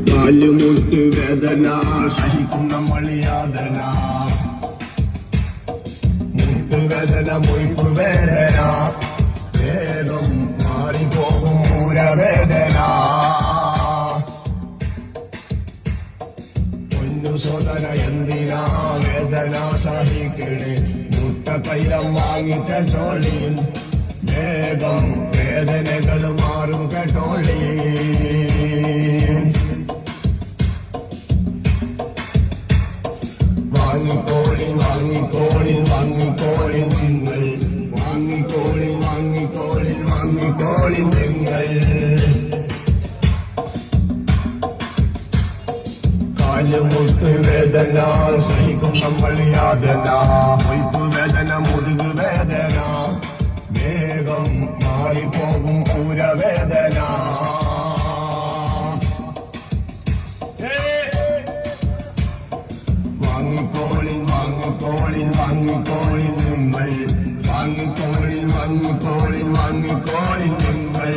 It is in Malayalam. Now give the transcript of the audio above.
കാലുമുട്ട് വേദന സഹിക്കും നമ്മൾ യാതന മുട്ടുവേദന മൊയ്പു വേദന വേദം മാറിപ്പോകും പൂരവേദന പൊന്നു സോദര എന്തിനാ വേദന സഹിക്കണേ മുട്ട തൈലം വാങ്ങിച്ച ചോളിയിൽ വേഗം വേദനകൾ മാറും കേട്ടോളി വാങ്ങിക്കോളി വാങ്ങിക്കോളി വാങ്ങിക്കോളി നിങ്ങൾ വാങ്ങിക്കോളി വാങ്ങിക്കോളി വാങ്ങിക്കോളി നിങ്ങൾ കാലുമുട്ട് വേദന സഹിക്കും നമ്മൾ യാതന മൊയ്പു വേദന മുതുകു വേദന വേഗം മാറിപ്പോകും പൂരവേദന വാങ്ങിക്കോളി വാങ്ങിക്കോളി വാങ്ങിക്കോളി നിങ്ങൾ വാങ്ങിക്കോളി വാങ്ങിക്കോളി വാങ്ങിക്കോളി നിങ്ങൾ